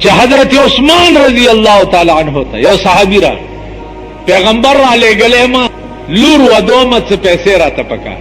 چې حضرت عثمان رضی الله تعالی عنہ ته یو صحابي را پیغمبر را لګلې ما لور و دومت څه پیسې را ته پکا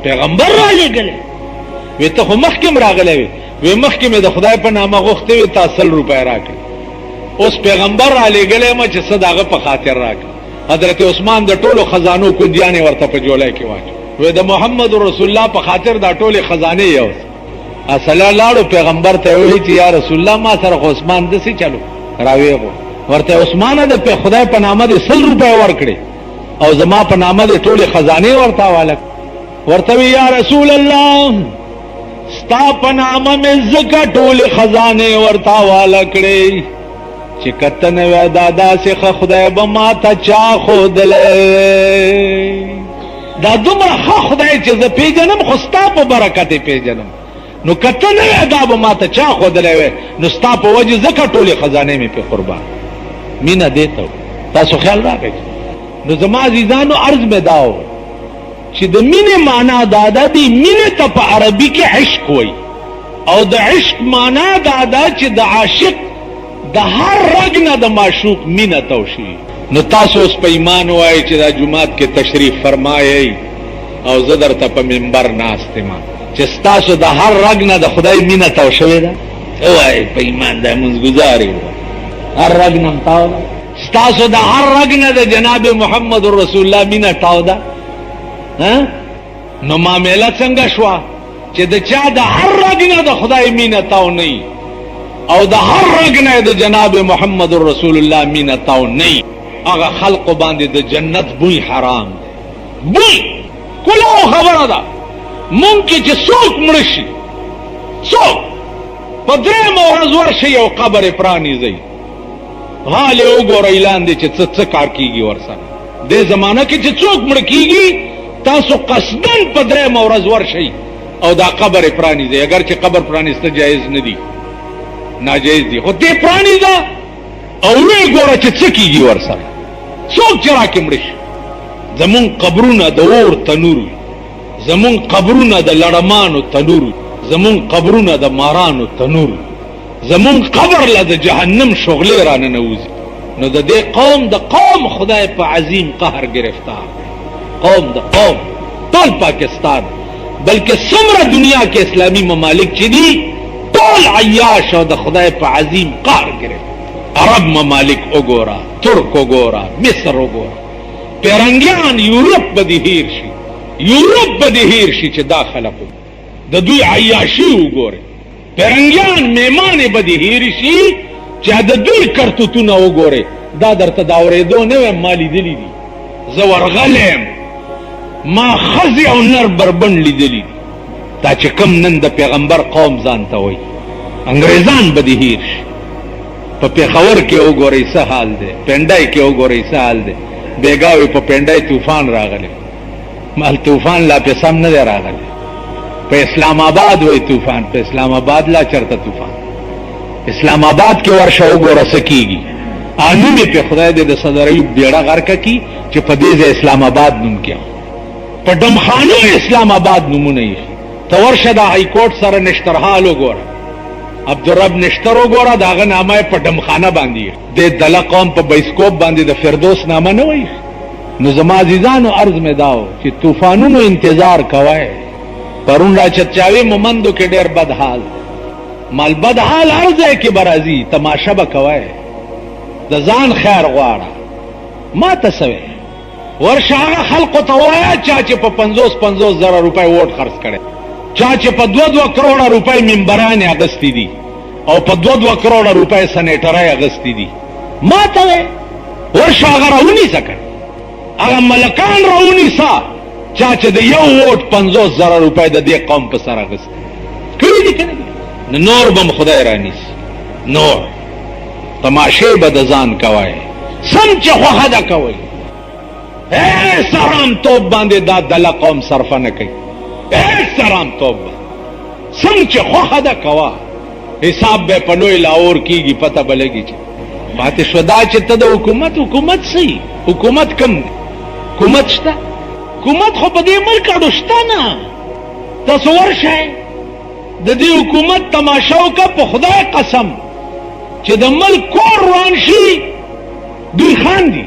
پیغمبر را لګلې وې ته خو مخکم راغلې وې مخکم د خدای په نامه غوښته وې ته 100 روپۍ راکړي اوس پیغمبر را لګلې ما چې صدقه په خاطر راکړي حضرت عثمان د ټولو خزانو کو دیانه ورته په جولای کې واچ وې د محمد رسول الله په خاطر دا ټولې خزانه یو اصله لاړو پیغمبر ته وی چې یا رسول الله ما سره عثمان دسي چلو راویغو ورته عثمان د په خدای په نامه د 100 روپۍ ورکړي او زما په نامه د ټولې خزانه ورته والک ورته یا رسول الله ستا په نامه مې زکه ټولې خزانه ورته والکړي چې کتن و دادا څخه خدای به ما ته چا خودلې دا دومره خدای چې زه پیژنم خو ستا په برکت پیژنم نو کتن و دا به ما ته چا خودلې نو ستا په وجه زکه ټولې خزانه مې په قربان مینا دیته تاسو خیال راکړئ نو زما عزیزانو عرض مې داو چې د مینې معنا دادا دی مینې ته په عربي کې عشق وای او د عشق معنا دادا چې د عاشق د هر رګ نه د معشوق مینه توشي نو تاسو اوس په ایمان وای چې دا جمعات کې تشریف فرمایي او زه درته په منبر ناست یم چې تاسو د هر رګ نه د خدای مینه توشوي ده وای په ایمان د منځګزاري هر رګ نه تاو تاسو د هر رګ نه د جناب محمد رسول الله مینه تاو ده ها نو معاملہ څنګه شو چې د چا د هر رګ نه د خدای مینه تاو نه او د هر رګ نه د جناب محمد رسول الله مینه تاو نه هغه خلق باندې د جنت بوی حرام بوی کله خبره ده ممکن چې څوک مړ شي څوک په درېم ورځ ورشي او قبر پرانیزي حال وګورئ اعلان دي چې څه کار کیږي ورسره د زمانہ کې چې څوک مړ کیږي تاسو قصدن په درېم ورځ ورشي او دا قبر پرانیزي اگر چې قبر پرانیسته جایز نه دي ناجایز دي خو دې پرانیزه او وګوره چې څه کیږي ورسره څوک چې راکې مړ شي زمون قبرونه د اور تنور زمون قبرونه د لړمانو تنور زمون قبرونه د مارانو تنور زمون قبر له د جهنم شغلې را ننوځي نو د دې قوم خدای په عظیم قهر گرفتار قوم ټول پاکستان بلکې څومره دنیا کې اسلامی ممالک چې دي ټول عیاش او د خدای په عظیم قهر گرفت عرب ممالک وګورا ترک وګورا مصر وګورا پیرنګیان یورپ به هیر شي یورپ به هیر شي چې داخله کو د دوی عیاشي وګوره پیرنګیان میمانه به هیر شي چې د دوی کرتوتونه وګوره دا درته دا اورېدو نه مالی دلی دي زه ورغلم ما خزي او نر بربند لیدلی دا چې کم نن د پیغمبر قوم ځان ته وای انګريزان به هیر شي په پیښور کې وګورئ څه حال دی پنډای کې وګورئ څه حال دی بیګاوي په پنډای طوفان راغلی مال طوفان لا په سم نه راغلی په اسلام آباد وای طوفان په اسلام آباد لا چرته طوفان اسلام آباد کې ورشه وګوره سکیږي انو په خدای دې د صدر ایوب بیړه غرکه کی چې په دې اسلام آباد نوم کې په دمخانو اسلام آباد نمونه یې تو ورشه د های کورټ سره نشترحال وګوره عبدالرب نشتر وګوره داغه نامه په دمخانه باندې د دله قوم په بایسکوپ باندې د فردوس نامه نه وای نو زما عزیزانو عرض مې داو چې طوفانونو انتظار کوای پرون را چتچاوي مومندو کې ډېر بد حال مال بد حال ارزه کې برازي تماشا بکوای د ځان خیر غواړه ما تسوي ورشاغه خلق توایا چا چې په 50 زره روپۍ ووټ خرڅ کړي چا چې په 2 کروڑه روپۍ منبران اغستی دي او په 2 کروڑه روپۍ سنیټرای اغستی دي ما ته ورشاغه راونی سکه هغه ملکان راونی سا چا چې د یو ووټ 50 زره روپۍ د دې قوم په سر اغست کړي دي کنه نور بم خدای رانیس نور تماشه به د ځان کوي سم چې خو هدا کوي اے سلام توب باندې دا دله قوم صرف نه کوي اے سلام توب سم چې خو هدا کوا حساب به په لوی لاور کیږي پته بلګي چې پاتې شو دا چې ته د حکومت سي حکومت کم حکومت شته حکومت خو په دې ملک اډوشته نه تصور شئ د دې حکومت تماشا وکړه په خدای قسم چې د ملک کور روان شي دوی خاندي.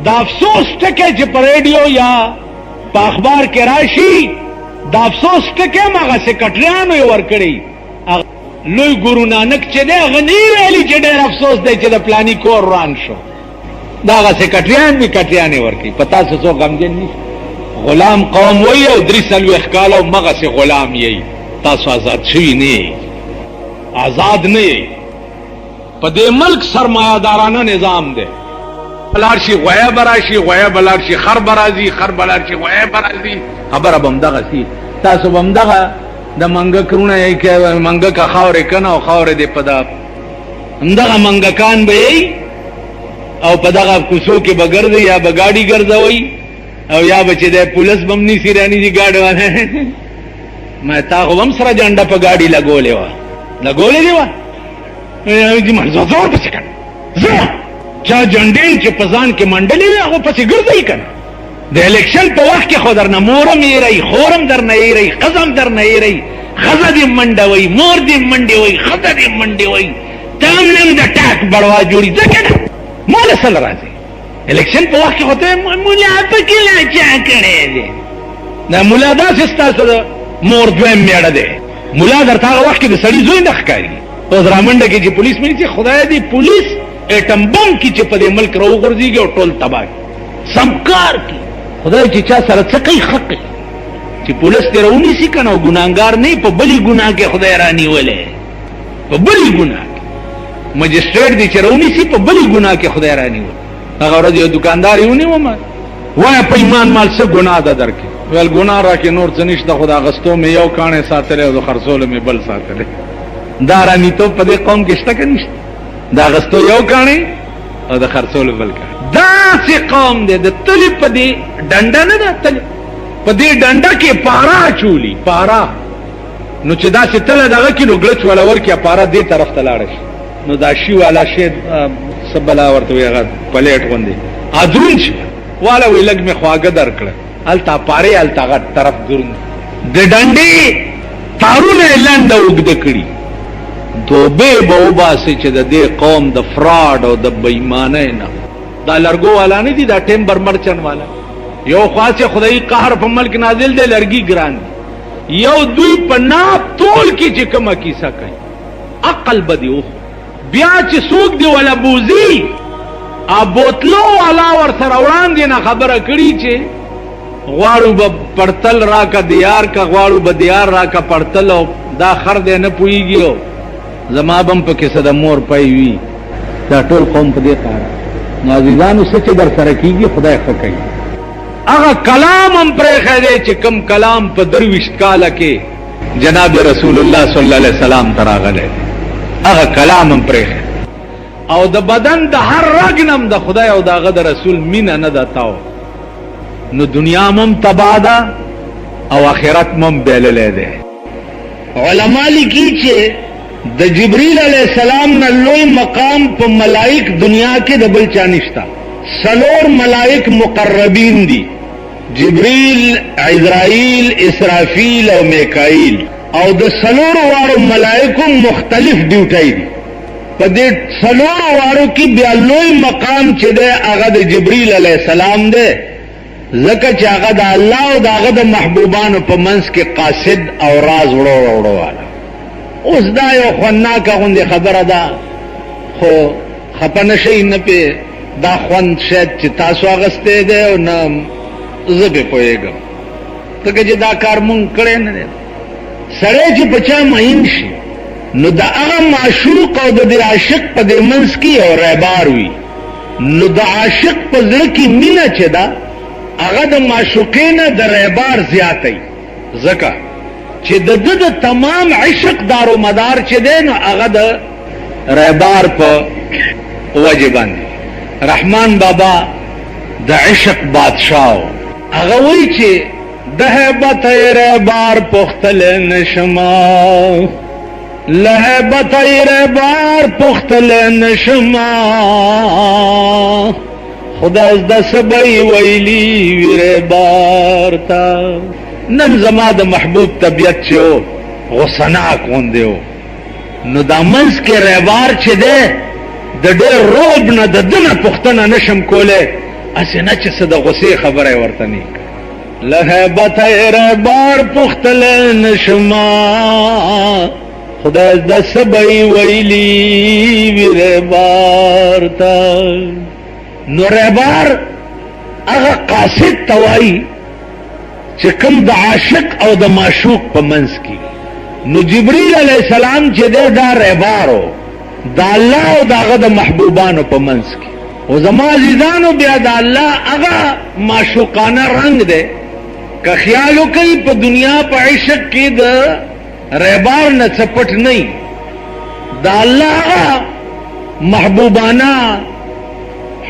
دا افسوس ټکی چې په ریډیو یا په اخبار کې راشي دا افسوس ټکی هغه سکرټریانو یې ورکړی. لوی ګورو نانک چې دی هغه نه ویلي چې ډېر افسوس دی چې د پلاني کور روان شو. دا هغه سکرټریان مې کټریانې ورکوي. په تاسو څوک غمجن نشته. غلام قوم وایي او 43 کاله او مغسې غلام یې. تاسو آزاد شوي نه یې، آزاد نه یې. په دې ملک سرمایه‌دارانه نظام دی. بلار شي غویه براشي، غویه بلار شي خر برازي، خر بلار شي غویه برازي. خبره به همدغه سي. تاسو به همدغه د منګکرونه یې کې منګکه خاورې کنه او خاورې دې په دا همدغه منګکان به یې او په دغه کوڅو کې به ګرځي یا به ګاډي ګرځوي او یا به چې د پولیس بم نیسي رانیږي ګاډي باندې. ما تا خو هم سره جنډه په ګاډي لګولې وه، لګولې دې وه زور پسې کنه زه چا جنډې چې په ځان کې منډلې وي هغه پسې ګرځئ کنه. د الیکشن په وخت کې خو درنه مورم ایرئ، خورم درنه ایرئ، ښځم درنه ایرئ، ښځه دې منډه وئ، مور دې منډې وئ، ښځه دې منډې وئ، ته هم نن د ټاک بړوا جوړي ځه کنه. ماله سل راځي الیکشن په وخت کې خو ته ملا پکې لا چا کړی دی. دا ملا داسې ستاسو د مور دویم میړه دی. ملا درته هغه وخت کې د سړي زوی نه ښکاري. اوس رامنډه کې چې پولیس مې چې خدای دې پولیس ایټم بم کې چې په دې ملک راوغورځېږي او ټول تباه سم کار کوي. خدای چې چا سره څه کوي ښه کوي. چې پولیس دې راونیسي که نه او ګناهګار نه په بلې ګناه کې خدای رانیولی، په بلې ګناه کې مجسټریټ دې چې راونیسي په بلې ګناه کې خدای رانیولی. هغه ورځ یو دوکاندار یې ونیوم وایه په ایمان مال څه ګناه ده در کې؟ ویل ګناه را کې نور څه نشته خو د اغستو مې یو کاڼی ساتلی او د خرڅولو مې بل ساتلی. دا رانیتوب په دې قوم کې شته که نشته؟ د اغستو یو کاڼی او د خرڅولو بل کاڼی. داسې قوم دی د تلې په دې ډنډه نه ده تلې په دې ډنډه کې پاره اچولي پاره. نو چې داسې تله دغه کې نو ګلچ والا ورکړي پاره دې طرف ته لاړه شي نو دا شي والا شی څه بلا ورته وي هغه پلیټ غوندې ادرون شي والا وی لږ مې خواږه درکړه هلته پارې هلته هغه طرف دروند د ډنډې تارونه یې لنډه اوږده کړي. توبې به وباسي چې د دې قوم د فراډ او د بېایمانۍ نه. دا لرګو والا نه دي، دا ټیمبر مرچن والا. یو خوا چې خدایي قهر په ملک نازل دی لرګي ګران دي. یو دوی په ناپ تول کې چې کومه کیسه کوي عقل به دې وخو. بیا چې څوک دی ولا بوزي بوتلو والا ورسره وړاندې نه خبره کړي چې غواړو به پړتل راکه دیار کا غواړو به دیار راکه پړتل او دا خر دی نه پوهېږي او زما به هم پکې څه د مور پی وي. دا ټول قوم په دې قهر. نو عزیزانو څه چې در سره کېږي خدای ښه کوي. هغه کلام هم پرېښی دی چې کوم کلام په 23 کاله کې جناب رسول الله صلی الله علیه وسلم ته راغلی هغه کلام هم پرېښی او د بدن د هر رګ نم د خدای او د هغه د رسول مینه نه ده تاو. نو دنیا هم تباه ده او آخرت هم بیللی دی. علما لیکي چې د جبریل علیہ السلام نه لوی مقام په ملائک دنیا کې د بل چا نشته. 4 ملائک مقربین دي، جبریل، عزرائیل، اسرافیل او میکائیل. او د 4 واړو ملائکو مختلف ډیوټي دي. په دې 4 واړو کې بیا لوی مقام چې دی هغه د جبریل علیہ السلام دی ځکه چې هغه د الله او د هغه د محبوبانو په منځ کې قاصد او راز وړو وړو والا. اوس دا یو خوندناکه غوندې خبره ده خو خفه نه شئ نه پې دا خوند شاید چې تاسو اغستی دی او نه زه پې پوهېږم ځکه چې دا کار مونږ کړی نه دی. سړی چې په چا مین شي نو د هغه معشوق او د دې عاشق په دې منځ کې یو ریبار وي. نو د عاشق په زړه کې مینه چې ده هغه د معشوقې نه د ریبار زیاتی ځکه چې د ده د تمام عشق دارو مدار چې دی نو هغه د ریبار په وجه باندې. رحمان بابا د عشق بادشاہ هغه وایي چې د هیبت ریبار پختل نشما له هیبت ریبار پختل نشما خدا از د سبای ویلی ریبار تا. نن زما د محبوب طبیعت چې غصناک غوندې و نو دا منځ کې رهبار چې دی د ډېر روب نه د ده نه پوښتنه نشم کولی اسې نه چې څه د غصې خبره ورته نه له هیبته رهبار پوښتلی نشما خدای د څه به یې ویلي وي رهبار ته نو رهبار هغه قاصد ته وایي چې کوم د عاشق او د معشوق په منځ کې نو جبرئیل علیہ السلام چې دی دا رهبارو دا الله او داغه د محبوبانو په منځ کې او زما عزیزانو بیا دا الله هغه معشوقانه رنگ دی که خیال وکړي په دنیا په عشق کې د رهبار نه څپټ نه دا الله هغه محبوبانه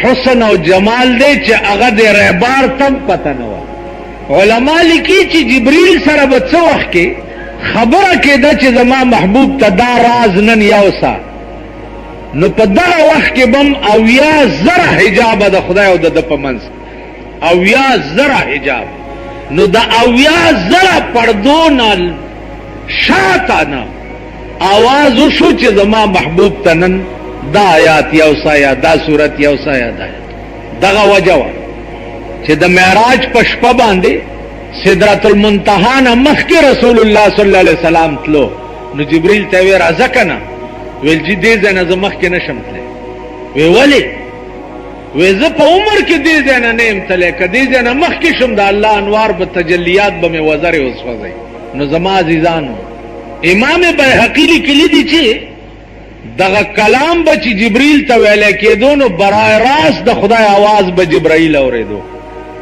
حسن او جمال دی چې هغه د رهبار تم پته نه وه علما لیکي چې جبرئیل سره به څه وخت کې خبره کېده چې زما محبوب ته دا راز نن یوسه نو په دغه وخت کې بم 80,000 حجاب د خدای او د په منځ 80,000 حجاب نو د 80,000 پردو نه شاته نه आवाज وشو چې زما محبوب ته نن دا آیات یوسه یا دا صورت یوسه یا دا دغه وجه وه چې د معراج په شپه باندې سدرۃ المنتهى نه مخکې رسول الله صلی الله علیه وسلم تلو نو جبرئیل ته وی راځه کنه ویل چې دې ځای نه زه مخکې نشم تللی وی ولې وی زه په عمر کې دې ځای نه نه یم تللی که دې ځای نه مخکې شم د الله انوار به تجلیات به مې وزرې وسوځئ نو زما عزیزانو امام بیهقي لیکلي دي چې دغه کلام به چې جبرئیل ته ویلی کېدو نو برای راست د خدای آواز به جبرئیل اورېدو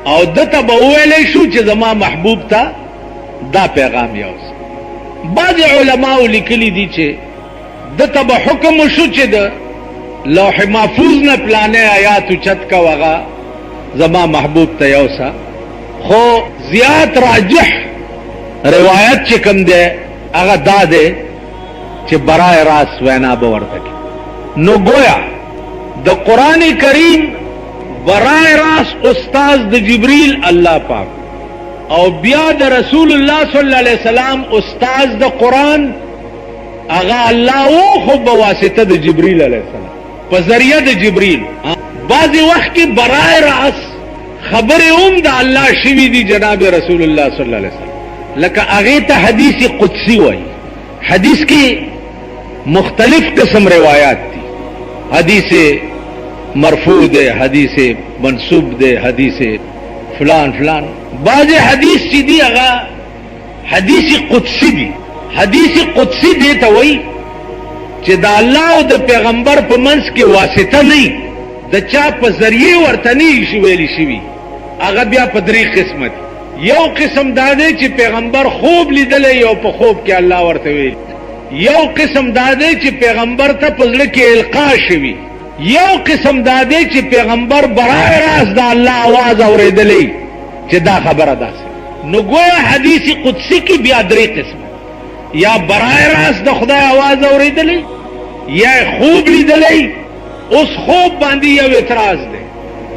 او دته به وویلی شو چې زما محبوب ته دا پیغام یوس بعض علماو لیکلي دي چې دته به حکم وشو چې د لوح محفوظ نه پلانې آیات اوچت کا وغه زما محبوب ته یوسه خو زیات راجح روایت چې کوم دی هغه دا دی چې برای راست وینا به ورته کړي نو گویا د قرآن کریم برای راست استاذ د جبرئیل الله پاک او بیا د رسول الله صلی الله علیه وسلم استاذ د قرآن اغا الله او خو بواسطه د جبرئیل علیہ السلام په ذریعہ د جبرئیل بعضی وخت کې برای راس خبره د الله شوی دی جناب رسول الله صلی الله علیه وسلم لکه هغه ته حدیث قدسی وای حدیث کې مختلف قسم روایات دي حدیث مرفوع ده حدیث منسوب ده حدیث فلان فلان بعض حدیث چې دی هغه حدیث قدسی دی حدیث قدسی دیتا وی چې د الله او د پیغمبر په منځ کې واسطه نه د چا په ذریعه ورته نه شي ویلی شي هغه بیا په درې قسمت یو قسم دا دی چې پیغمبر خوب لیدلی یو په خوب کې الله ورته ویل یو قسم دا دی چې پیغمبر ته په زړه کې القا شوي یو قسم دا دی چې پیغمبر برای راست د الله आवाज اورېدلی چې دا خبره داسې نو ګویا حدیث قدسی کې بیا درې قسم یا برای راست د خدای आवाज اورېدلی یا خوب لیدلی اوس خوب باندې یو اعتراض دی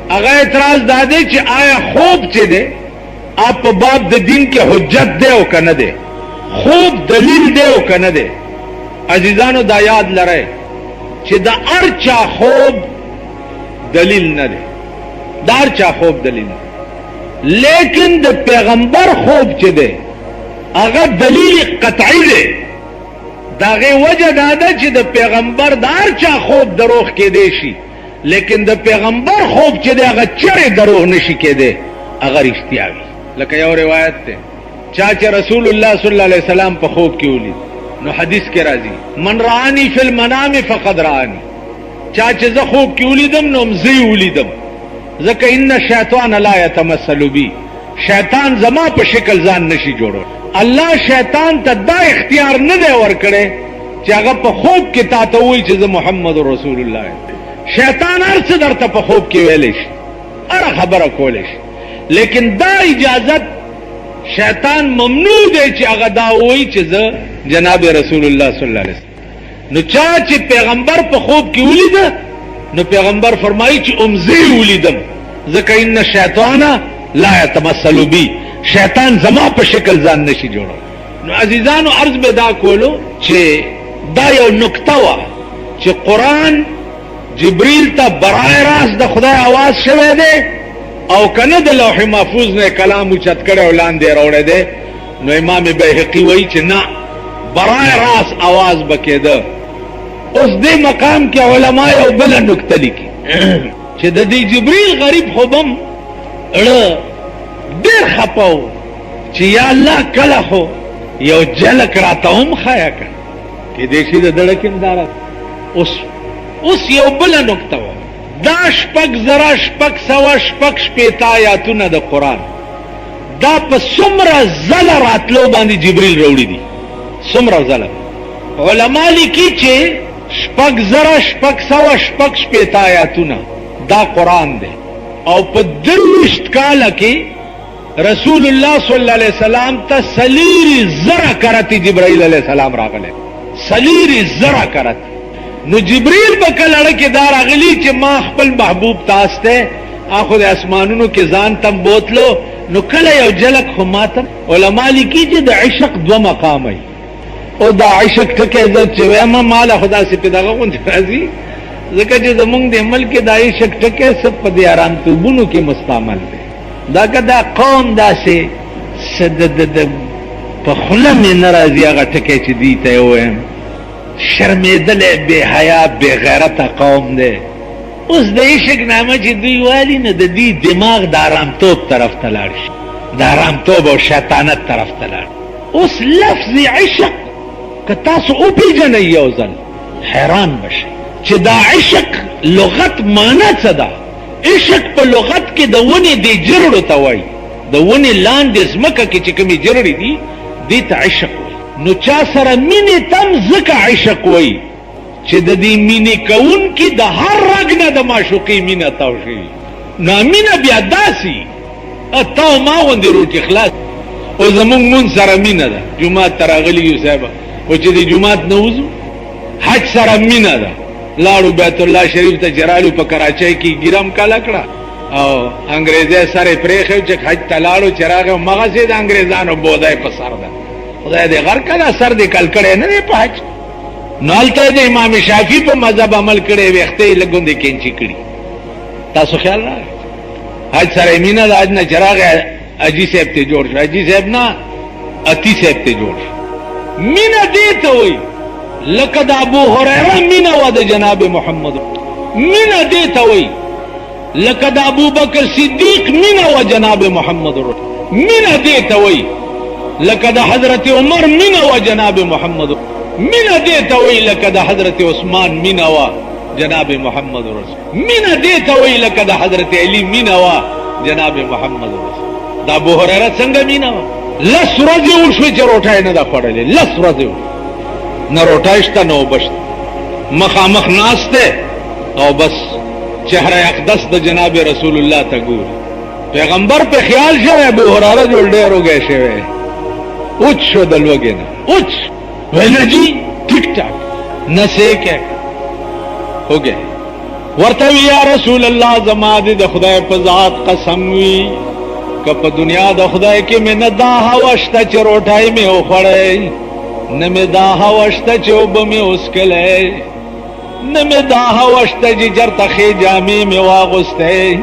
هغه اعتراض دا دی چې آیا خوب چې دی آپ په باب د دین کې حجت دی او کنه دی خوب دلیل دی او کنه دی عزیزانو دا یاد لرئ چې دا ارچا خوب دلیل نه دی دا ارچا خوب دلیل نه لیکن د پیغمبر خوب چې دی هغه دلیل قطعی دی داغه وجه دا ده چې د پیغمبر د ارچا خوب دروغ کې دی شي لیکن د پیغمبر خوب چې دی هغه چره دروغ نشي کېده هغه رښتیا وي لکه یو روایت ده چې رسول الله صلی الله علیه وسلم په خوب کې ولید نو حدیث کې راځي من رانی فی المنام فقد رانی چې زه خوب کې ولیدم نو مزي ولیدم ځکه ان الشیطان لا يتمثل بي شیطان زما په شکل ځان نشي جوړول الله شیطان ته دا اختیار نه دی ورکړي چې هغه په خوب کې تاسو وایي چې زه محمد رسول الله شیطان هر څه درته په خوب کې ویلی شي هر خبره کولی شي لیکن دا اجازت شیطان ممنوع دی چې هغه دا وایي چې زه جناب رسول الله صلی الله علیه وسلم نو چې پیغمبر په خوب کې ولیده نو پیغمبر فرمایي چې امزی ولیدم ځکه ان الشیطان لا يتمثل بي شیطان زما په شکل ځان نشي جوړول نو عزیزانو عرض به دا کولو چې دا یو نکته وا چې قرآن جبریل ته برای راست د خدای आवाज شوی دی او کنه د لوح محفوظ نه کلام اوچت کړي او لاندې راوړی دی. نو امام بیهقي وایي چې نه، برای راست आवाज بکېده. اوس دې مقام کې علما یو بل نکته لیکي چې د دې جبریل غریب خوبم اړه ډېر خپاو چې یا الله کله خو یو جلک راته هم خایا کړه کې دې شي د دړکم دار. اوس یو بل نکته و، دا شپږ زره شپږ سوه شپږ شپېته آیاتونه د قرآن دا په څومره ځله راتلو باندې جبریل راوړي دي، څومره ځله. علما لیکي چې شپږ زره شپږ سوه شپږ شپېته آیاتونه دا قرآن دی او په 23 کاله کې رسول الله صلی الله علیه وسلم ته سلیری زره کرتی جبرائیل علیہ السلام راغله، سلیری زره کرت. نو جبرائیل په کله کې دا راغلی چې ما خپل محبوب تاسته اخو د اسمانونو کې ځان تم بوتلو. نو کله یو جلک خو ماتم. علما لیکي چې د عشق دو مقام وي او دا عشق ټکه عزت چې وایم مال خدا سي پیداغه غوند راځي ځکه چې زمونږ د ملک د عشق ټکه سب په دي آرام توبونو کې مستعمل دي. دا کدا قوم داسې سدد په خله مې ناراضي هغه ټکه چې دی ته وایم شرمېدل بے حیا بے غیرت قوم دی. اوس د عشق نامه چې دوی والی نه د دې دماغ د آرامتوب طرف ته لاړ شي، د آرامتوب او شیطانت طرف ته لاړ. اوس لفظ عشق که تاسو وپېژنئ یو ځل حیران بشئ چې دا عشق لغت معنا څه ده. عشق په لغت کې د ونې د جرړو ته وایي، د ونې لاندې ځمکه کې چې کومې جرړې دي دې ته عشق وایي. نو چا سره مینې تم ځکه عشق وایي چې د دې مینې کوونکي د هر رګ نه د معشوقۍ مینه تاو شوي. نو مینه بیا داسې تاو ما غوندې روټي خلاص. او زمونږ مونږ سره مینه ده، جومات ته راغلي یو صاحبه او چې د جومات نه وځو حج سره مینه ده، لاړو بیت الله شریف ته جرالو په کراچۍ کې ګیرم کاله کړه او انګریزي سره پرېښو چې حج ته لاړو چې راغی مغسې د انګریزانو بودای په سر ده. خدای دې غر کړه سر دې کل کړی نه دی په حج. نو هلته د امام شافعي په مذهب عمل کړی، ویښته یې لږ غوندې کینچي کړي. تاسو خیال راغی حج سره مینه د حج نه چې راغی حاجي صاحب ته جوړ شو، حاجي صاحب نه اتی صاحب ته جوړ شو. مینه دې ته وایي لکه د ابو هريره مینه و د جناب محمد، مینه دې ته وایي لکه د ابو بکر صدیق مینه و جناب محمد، مینه دې ته وایي لکه د حضرت عمر مینه و جناب محمد، مینه دې ته وایي لکه د حضرت عثمان مینه و جناب محمد رسول، مینه دې ته وایي لکه د حضرت علی مینه و جناب محمد رسول. د ابو هريره څنګه مینه و؟ لس ورځې وشوې چې روټۍ نه ده خوړلې، لس ورځې نه روټۍ شته نه اوبه شته، مخامخ ناست دی او بس چهره اقدس د جناب رسول الله ته ګوري. پیغمبر په خیال شوی ابو هريره جوړ ډېر وږی شوی، اوچ شو د لوږې نه، اوچ ویل جی ټیک ټاک نسې ہو گئے. ورته یا رسول الله زما دې د خدای په ذات قسم وي که په دنیا د خدای کې مې نه دا هوا شته چې روټۍ مې وخوړی، نه مې دا هوا شته چې اوبه مې وڅکلی، نه مې دا هوا شته چې چېرته ښې جامې مې واغوستی.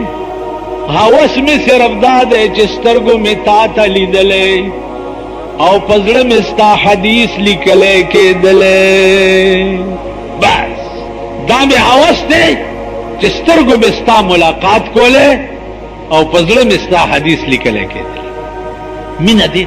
هوس مې صرف دا دی چې سترګو مې تا ته لیدلی او په زړه مې ستا حدیث لیکلی کېدلی. بس دا مې هوس دی چې سترګو مې ستا ملاقات کولی او په زړه مې ستا حدیث لیکلی کېدلی. مینه دې